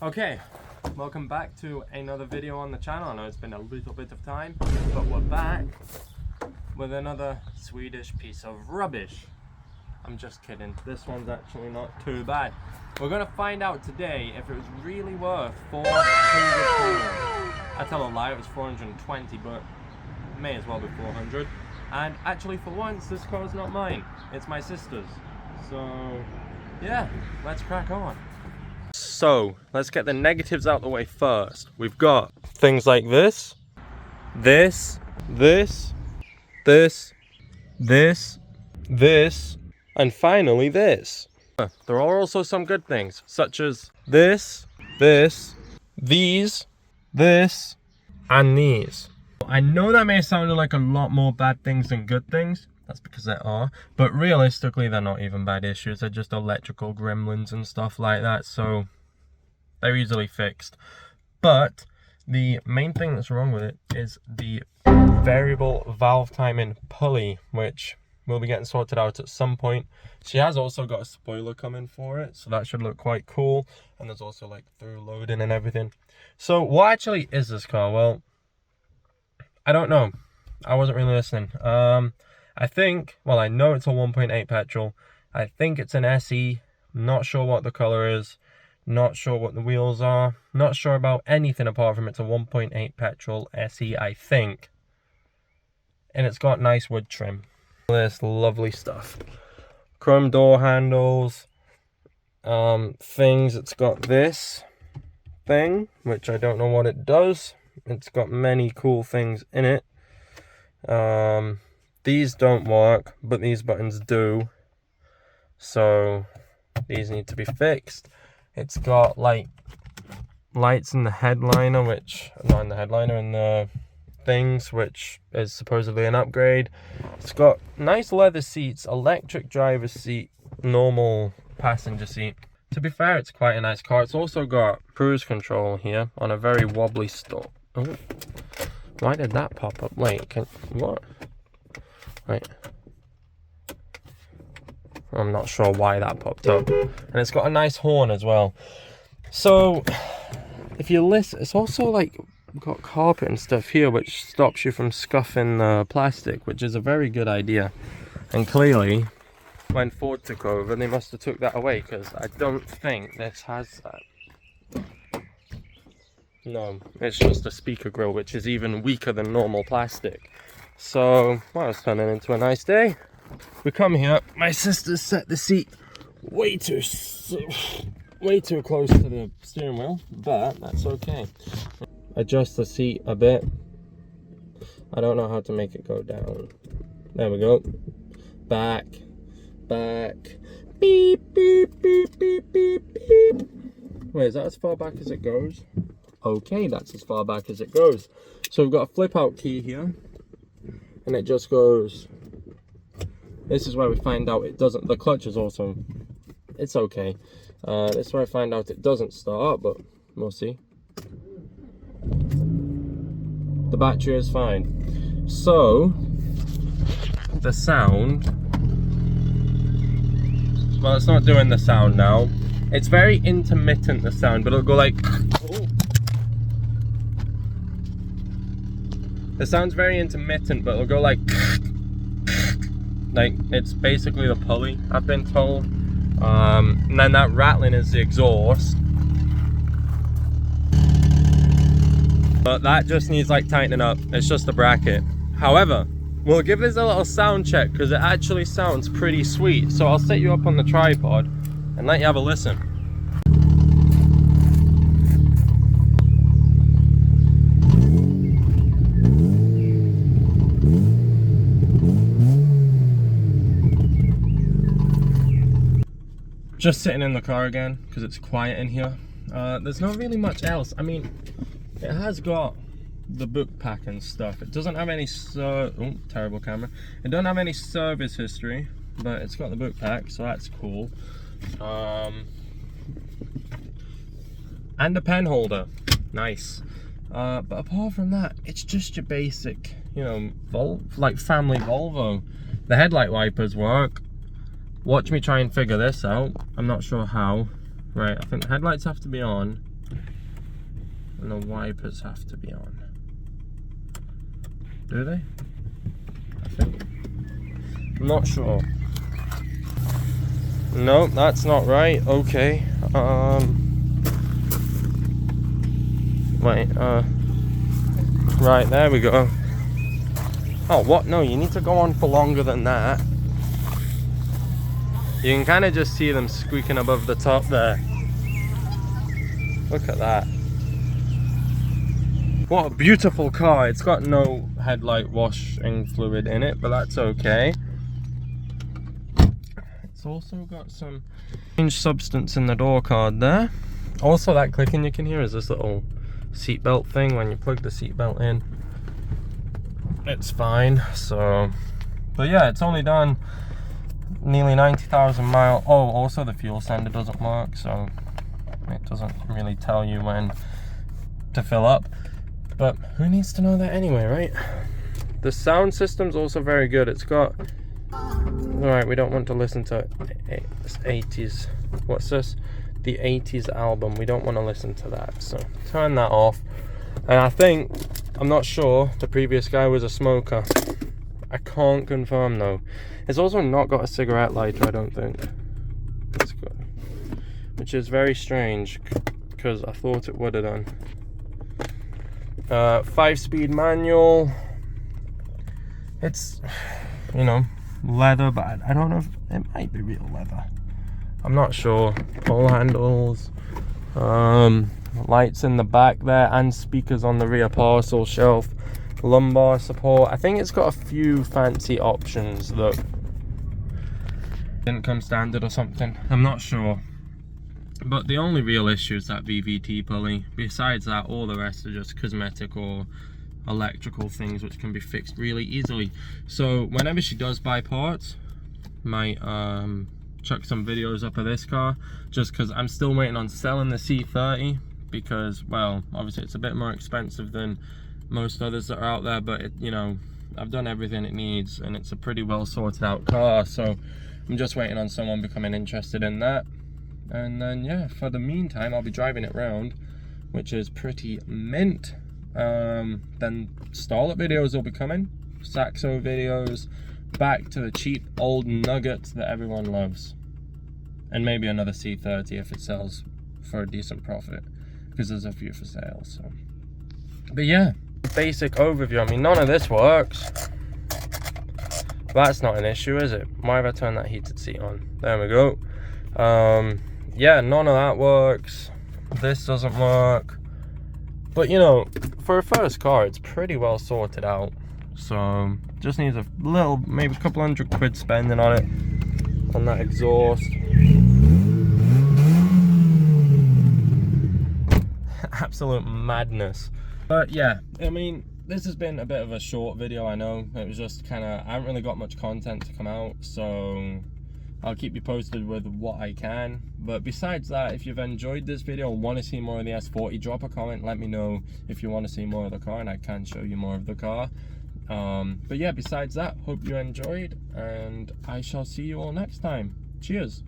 Okay, welcome back to another video on the channel. I know it's been a little bit of time, but we're back with another Swedish piece of rubbish. I'm just kidding, this one's actually not too bad. We're gonna find out today if it was really worth 400 kronor. I tell a lie, it was 420, but may as well be 400. And actually, for once, this car's not mine, it's my sister's. So yeah, let's crack on. So let's get the negatives out the way first. We've got things like this, this, and finally this. There are also some good things, such as this, these, this, and these. I know that may sound like a lot more bad things than good things. That's because there are, but realistically they're not even bad issues. They're just electrical gremlins and stuff like that, so they're easily fixed. But the main thing that's wrong with it is the variable valve timing pulley, which will be getting sorted out at some point. She has also got a spoiler coming for it, so that should look quite cool. And there's also like through loading and everything. So what actually is this car? Well, I don't know. I wasn't really listening. I think, well, I know it's a 1.8 petrol. I think it's an SE. Not sure what the color is. Not sure what the wheels are. Not sure about anything apart from it's a 1.8 petrol SE, I think. And it's got nice wood trim. This lovely stuff. Chrome door handles. Things. It's got this thing, which I don't know what it does. It's got many cool things in it. These don't work, but these buttons do. So these need to be fixed. It's got like lights in the headliner, which not in the headliner, in the things, which is supposedly an upgrade. It's got nice leather seats, electric driver's seat, normal passenger seat. To be fair, it's quite a nice car. It's also got cruise control here on a very wobbly stop. Oh, why did that pop up? Wait, what? Wait. I'm not sure why that popped up. And it's got a nice horn as well. So, if you listen, it's also like got carpet and stuff here, which stops you from scuffing the plastic, which is a very good idea. And clearly, when Ford took over, they must have took that away, because I don't think this has that. No, it's just a speaker grill, which is even weaker than normal plastic. So, well, it's turning into a nice day. We come here, my sister's set the seat way too close to the steering wheel, but that's okay. Adjust the seat a bit. I don't know how to make it go down. There we go. Back. Beep, beep, beep, beep, beep, beep. Wait, is that as far back as it goes? Okay, that's as far back as it goes. So we've got a flip out key here, and it just goes. This is where we find out it doesn't. The clutch is also, it's okay. This is where I find out it doesn't start, but we'll see. The battery is fine. So the sound, well, it's not doing the sound now. It's very intermittent, the sound, but it'll go like. Oh. The sound's very intermittent, but it'll go like it's basically the pulley, I've been told. And then that rattling is the exhaust. But that just needs like tightening up. It's just a bracket. However, we'll give this a little sound check because it actually sounds pretty sweet. So I'll set you up on the tripod and let you have a listen. Just sitting in the car again because it's quiet in here. There's not really much else. I mean, it has got the book pack and stuff. It doesn't have any terrible camera. It doesn't have any service history, but it's got the book pack, so that's cool. And a pen holder, nice. But apart from that, it's just your basic, you know, like family Volvo. The headlight wipers work. Watch me try and figure this out. I'm not sure how. Right, I think the headlights have to be on. and the wipers have to be on. Do they? I think. I'm not sure. No, that's not right. Okay. Wait, right, there we go. Oh, what? No, you need to go on for longer than that. You can kind of just see them squeaking above the top there. Look at that. What a beautiful car. It's got no headlight washing fluid in it, but that's okay. It's also got some strange substance in the door card there. Also, that clicking you can hear is this little seatbelt thing when you plug the seatbelt in. It's fine. So, but yeah, it's only done nearly 90,000 miles. Oh, also the fuel sender doesn't work, so it doesn't really tell you when to fill up. But who needs to know that anyway, right? The sound system's also very good. It's got... Alright, we don't want to listen to 80s. What's this? The 80s album. We don't want to listen to that. So turn that off. And I think, I'm not sure, the previous guy was a smoker. I can't confirm though. It's also not got a cigarette lighter, I don't think. It's got, which is very strange, because I thought it would have done. 5-speed manual. It's, you know, leather, but I don't know if it might be real leather. I'm not sure. Pull handles, lights in the back there, and speakers on the rear parcel shelf. Lumbar support. I think it's got a few fancy options that didn't come standard or something. I'm not sure. But the only real issue is that VVT pulley. Besides that, all the rest are just cosmetic or electrical things which can be fixed really easily. So whenever she does buy parts, might chuck some videos up of this car, just because I'm still waiting on selling the C30, because, well, obviously it's a bit more expensive than most others that are out there, but it, you know, I've done everything it needs and it's a pretty well sorted out car, so I'm just waiting on someone becoming interested in that. And then yeah, for the meantime I'll be driving it round, which is pretty mint. Then Starlet videos will be coming, Saxo videos, back to the cheap old nuggets that everyone loves, and maybe another C30 if it sells for a decent profit, because there's a few for sale. So, but yeah, basic overview. I mean, none of this works. That's not an issue, is it? Why have I turned that heated seat on? There we go. Yeah, none of that works. This doesn't work. But you know, for a first car, it's pretty well sorted out. So just needs a little, maybe a couple £100 spending on it, on that exhaust. Absolute madness. But yeah, I mean, this has been a bit of a short video, I know. It was just kind of, I haven't really got much content to come out, so I'll keep you posted with what I can. But besides that, if you've enjoyed this video and want to see more of the S40, drop a comment, let me know if you want to see more of the car, and I can show you more of the car. But yeah, besides that, hope you enjoyed, and I shall see you all next time. Cheers.